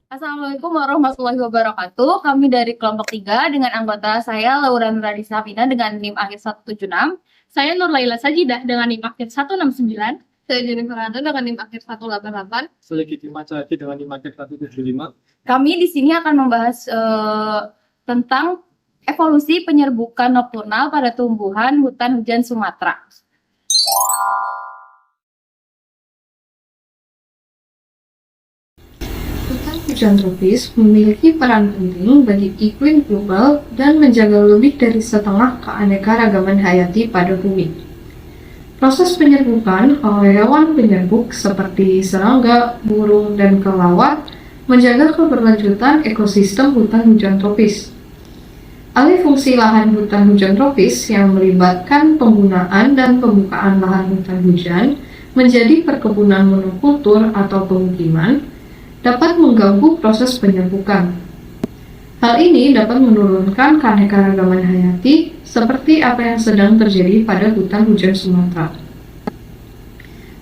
Assalamualaikum warahmatullahi wabarakatuh. Kami dari kelompok 3 dengan anggota saya Laura Nuradi Safina dengan NIM akhir 176. Saya Nur Laila Sajidah dengan NIM akhir 169. Saya Jennifer Rando dengan NIM akhir 188. Saya Kiti Macadi dengan NIM akhir 175. Kami di sini akan membahas tentang evolusi penyerbukan nokturnal pada tumbuhan hutan hujan Sumatera. Hutan hujan tropis memiliki peran penting bagi iklim global dan menjaga lebih dari setengah keanekaragaman hayati pada bumi. Proses penyerbukan oleh hewan penyerbuk seperti serangga, burung, dan kelelawar menjaga keberlanjutan ekosistem hutan hujan tropis. Alih fungsi lahan hutan hujan tropis yang melibatkan penggunaan dan pembukaan lahan hutan hujan menjadi perkebunan monokultur atau pemukiman dapat mengganggu proses penyerbukan. Hal ini dapat menurunkan keanekaragaman hayati seperti apa yang sedang terjadi pada hutan hujan Sumatera.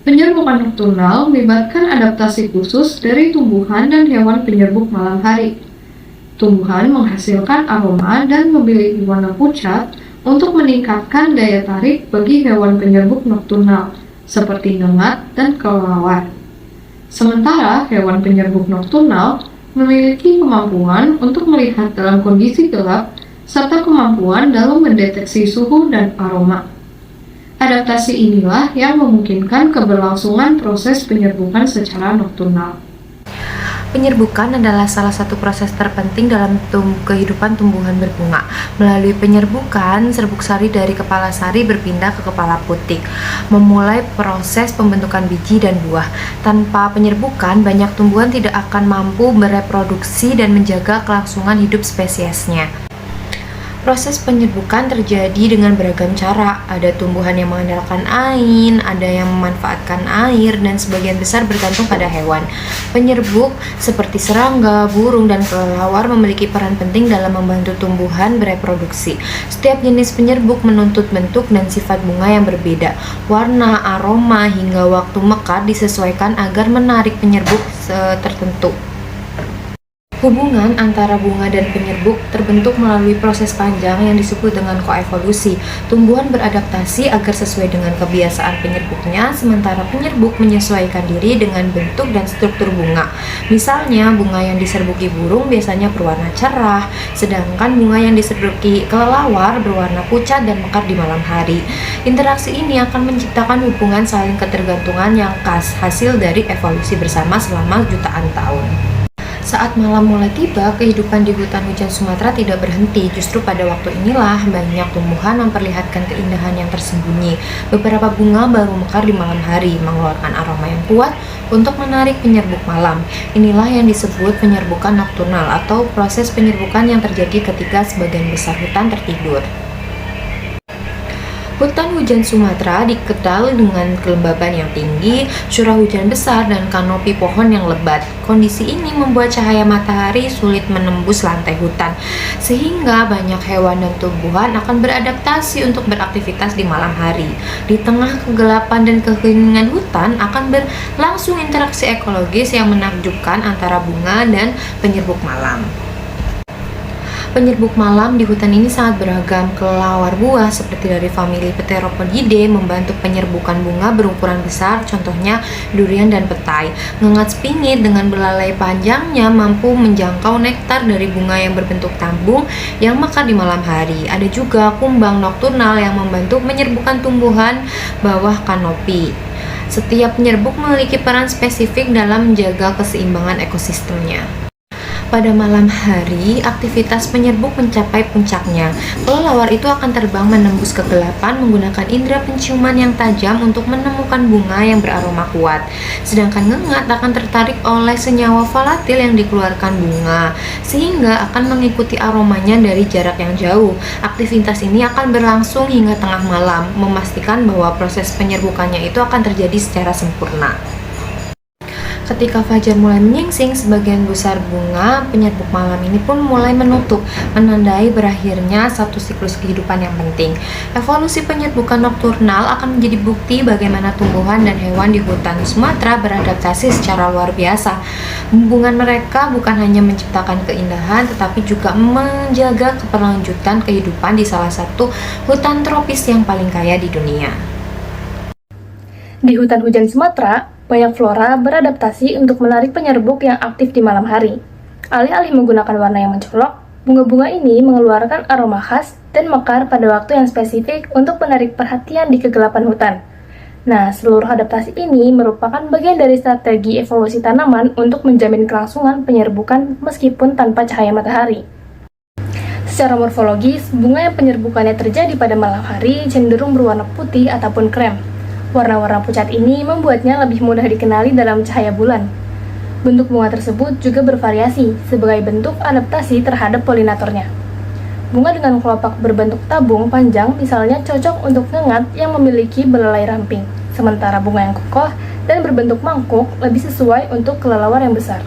Penyerbukan nokturnal melibatkan adaptasi khusus dari tumbuhan dan hewan penyerbuk malam hari. Tumbuhan menghasilkan aroma dan memiliki warna pucat untuk meningkatkan daya tarik bagi hewan penyerbuk nokturnal seperti ngengat dan kelelawar. Sementara hewan penyerbuk nokturnal memiliki kemampuan untuk melihat dalam kondisi gelap serta kemampuan dalam mendeteksi suhu dan aroma. Adaptasi inilah yang memungkinkan keberlangsungan proses penyerbukan secara nokturnal. Penyerbukan adalah salah satu proses terpenting dalam kehidupan tumbuhan berbunga. Melalui penyerbukan, serbuk sari dari kepala sari berpindah ke kepala putik, memulai proses pembentukan biji dan buah. Tanpa penyerbukan, banyak tumbuhan tidak akan mampu bereproduksi dan menjaga kelangsungan hidup spesiesnya. Proses penyerbukan terjadi dengan beragam cara. Ada tumbuhan yang mengandalkan angin, ada yang memanfaatkan air, dan sebagian besar bergantung pada hewan. Penyerbuk seperti serangga, burung, dan kelelawar memiliki peran penting dalam membantu tumbuhan bereproduksi. Setiap jenis penyerbuk menuntut bentuk dan sifat bunga yang berbeda. Warna, aroma, hingga waktu mekar disesuaikan agar menarik penyerbuk tertentu. Hubungan antara bunga dan penyerbuk terbentuk melalui proses panjang yang disebut dengan koevolusi. Tumbuhan beradaptasi agar sesuai dengan kebiasaan penyerbuknya, sementara penyerbuk menyesuaikan diri dengan bentuk dan struktur bunga. Misalnya, bunga yang diserbuki burung biasanya berwarna cerah, sedangkan bunga yang diserbuki kelelawar berwarna pucat dan mekar di malam hari. Interaksi ini akan menciptakan hubungan saling ketergantungan yang khas, hasil dari evolusi bersama selama jutaan tahun. Saat malam mulai tiba, kehidupan di hutan hujan Sumatera tidak berhenti. Justru pada waktu inilah banyak tumbuhan memperlihatkan keindahan yang tersembunyi. Beberapa bunga baru mekar di malam hari, mengeluarkan aroma yang kuat untuk menarik penyerbuk malam. Inilah yang disebut penyerbukan nokturnal atau proses penyerbukan yang terjadi ketika sebagian besar hutan tertidur. Hutan hujan Sumatera dikenal dengan kelembaban yang tinggi, curah hujan besar, dan kanopi pohon yang lebat. Kondisi ini membuat cahaya matahari sulit menembus lantai hutan, sehingga banyak hewan dan tumbuhan akan beradaptasi untuk beraktivitas di malam hari. Di tengah kegelapan dan keheningan hutan akan berlangsung interaksi ekologis yang menakjubkan antara bunga dan penyerbuk malam. Penyerbuk malam di hutan ini sangat beragam. Kelelawar buah seperti dari famili Pteropodidae membantu penyerbukan bunga berukuran besar, contohnya durian dan petai. Ngengat spingit dengan belalai panjangnya mampu menjangkau nektar dari bunga yang berbentuk tabung yang mekar di malam hari. Ada juga kumbang nokturnal yang membantu menyerbukan tumbuhan bawah kanopi. Setiap penyerbuk memiliki peran spesifik dalam menjaga keseimbangan ekosistemnya. Pada malam hari, aktivitas penyerbuk mencapai puncaknya. Kelelawar itu akan terbang menembus kegelapan menggunakan indera penciuman yang tajam untuk menemukan bunga yang beraroma kuat. Sedangkan ngengat akan tertarik oleh senyawa volatil yang dikeluarkan bunga, sehingga akan mengikuti aromanya dari jarak yang jauh. Aktivitas ini akan berlangsung hingga tengah malam, memastikan bahwa proses penyerbukannya itu akan terjadi secara sempurna. Ketika fajar mulai menyingsing, sebagian besar bunga penyerbuk malam ini pun mulai menutup, menandai berakhirnya satu siklus kehidupan yang penting. Evolusi penyerbukan nokturnal akan menjadi bukti bagaimana tumbuhan dan hewan di hutan Sumatera beradaptasi secara luar biasa. Hubungan mereka bukan hanya menciptakan keindahan, tetapi juga menjaga keberlanjutan kehidupan di salah satu hutan tropis yang paling kaya di dunia. Di hutan hujan Sumatera, banyak flora beradaptasi untuk menarik penyerbuk yang aktif di malam hari. Alih-alih menggunakan warna yang mencolok, bunga-bunga ini mengeluarkan aroma khas dan mekar pada waktu yang spesifik untuk menarik perhatian di kegelapan hutan. Nah, seluruh adaptasi ini merupakan bagian dari strategi evolusi tanaman untuk menjamin kelangsungan penyerbukan meskipun tanpa cahaya matahari. Secara morfologis, bunga yang penyerbukannya terjadi pada malam hari cenderung berwarna putih ataupun krem. Warna-warna pucat ini membuatnya lebih mudah dikenali dalam cahaya bulan. Bentuk bunga tersebut juga bervariasi sebagai bentuk adaptasi terhadap polinatornya. Bunga dengan kelopak berbentuk tabung panjang misalnya cocok untuk ngengat yang memiliki belalai ramping, sementara bunga yang kokoh dan berbentuk mangkuk lebih sesuai untuk kelelawar yang besar.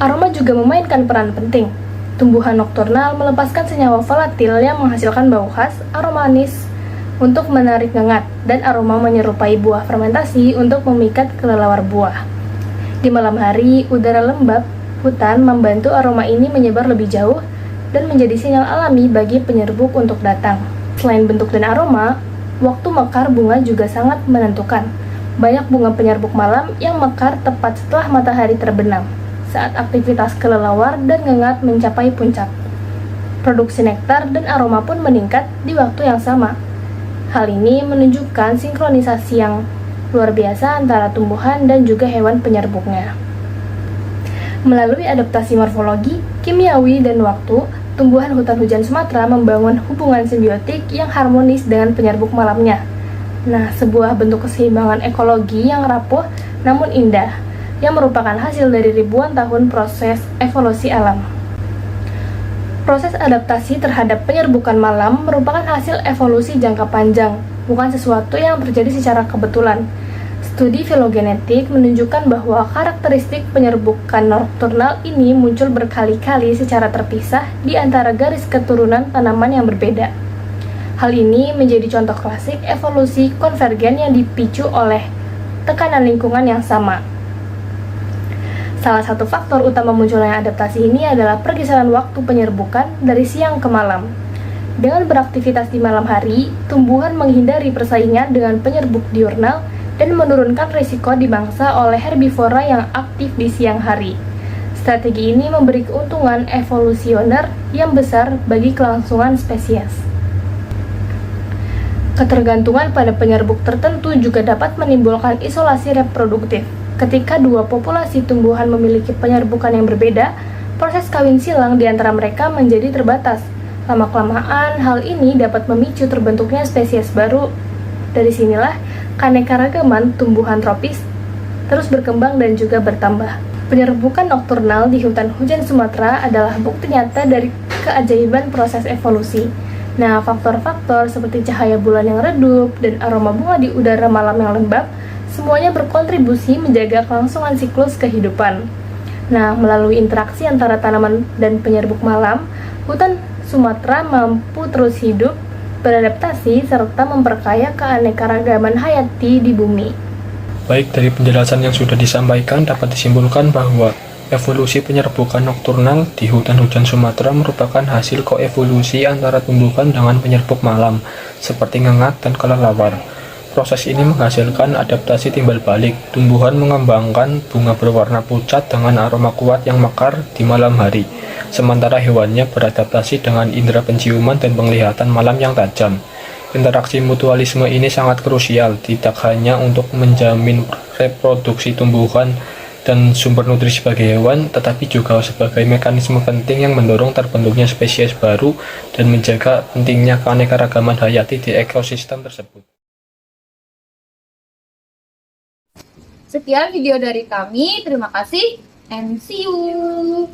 Aroma juga memainkan peran penting. Tumbuhan nokturnal melepaskan senyawa volatil yang menghasilkan bau khas, aroma manis, untuk menarik ngengat, dan aroma menyerupai buah fermentasi untuk memikat kelelawar buah. Di malam hari, udara lembab hutan membantu aroma ini menyebar lebih jauh dan menjadi sinyal alami bagi penyerbuk untuk datang. Selain bentuk dan aroma, waktu mekar bunga juga sangat menentukan. Banyak bunga penyerbuk malam yang mekar tepat setelah matahari terbenam, saat aktivitas kelelawar dan ngengat mencapai puncak. Produksi nektar dan aroma pun meningkat di waktu yang sama. Hal ini menunjukkan sinkronisasi yang luar biasa antara tumbuhan dan juga hewan penyerbuknya. Melalui adaptasi morfologi, kimiawi, dan waktu, tumbuhan hutan hujan Sumatera membangun hubungan simbiotik yang harmonis dengan penyerbuk malamnya. Nah, sebuah bentuk keseimbangan ekologi yang rapuh namun indah, yang merupakan hasil dari ribuan tahun proses evolusi alam. Proses adaptasi terhadap penyerbukan malam merupakan hasil evolusi jangka panjang, bukan sesuatu yang terjadi secara kebetulan. Studi filogenetik menunjukkan bahwa karakteristik penyerbukan nokturnal ini muncul berkali-kali secara terpisah di antara garis keturunan tanaman yang berbeda. Hal ini menjadi contoh klasik evolusi konvergen yang dipicu oleh tekanan lingkungan yang sama. Salah satu faktor utama munculnya adaptasi ini adalah pergeseran waktu penyerbukan dari siang ke malam. Dengan beraktivitas di malam hari, tumbuhan menghindari persaingan dengan penyerbuk diurnal dan menurunkan risiko dimangsa oleh herbivora yang aktif di siang hari. Strategi ini memberi keuntungan evolusioner yang besar bagi kelangsungan spesies. Ketergantungan pada penyerbuk tertentu juga dapat menimbulkan isolasi reproduktif. Ketika dua populasi tumbuhan memiliki penyerbukan yang berbeda, proses kawin silang di antara mereka menjadi terbatas. Lama-kelamaan, hal ini dapat memicu terbentuknya spesies baru. Dari sinilah, keanekaragaman tumbuhan tropis terus berkembang dan juga bertambah. Penyerbukan nokturnal di hutan hujan Sumatera adalah bukti nyata dari keajaiban proses evolusi. Nah, faktor-faktor seperti cahaya bulan yang redup dan aroma bunga di udara malam yang lembab semuanya berkontribusi menjaga kelangsungan siklus kehidupan. Nah, melalui interaksi antara tanaman dan penyerbuk malam, hutan Sumatera mampu terus hidup, beradaptasi, serta memperkaya keanekaragaman hayati di bumi. Baik, dari penjelasan yang sudah disampaikan dapat disimpulkan bahwa evolusi penyerbukan nokturnal di hutan hujan Sumatera merupakan hasil koevolusi antara tumbuhan dengan penyerbuk malam, seperti ngengat dan kelelawar. Proses ini menghasilkan adaptasi timbal balik. Tumbuhan mengembangkan bunga berwarna pucat dengan aroma kuat yang mekar di malam hari, sementara hewannya beradaptasi dengan indera penciuman dan penglihatan malam yang tajam. Interaksi mutualisme ini sangat krusial, tidak hanya untuk menjamin reproduksi tumbuhan dan sumber nutrisi bagi hewan, tetapi juga sebagai mekanisme penting yang mendorong terbentuknya spesies baru dan menjaga pentingnya keanekaragaman hayati di ekosistem tersebut. Sekian video dari kami, terima kasih and see you.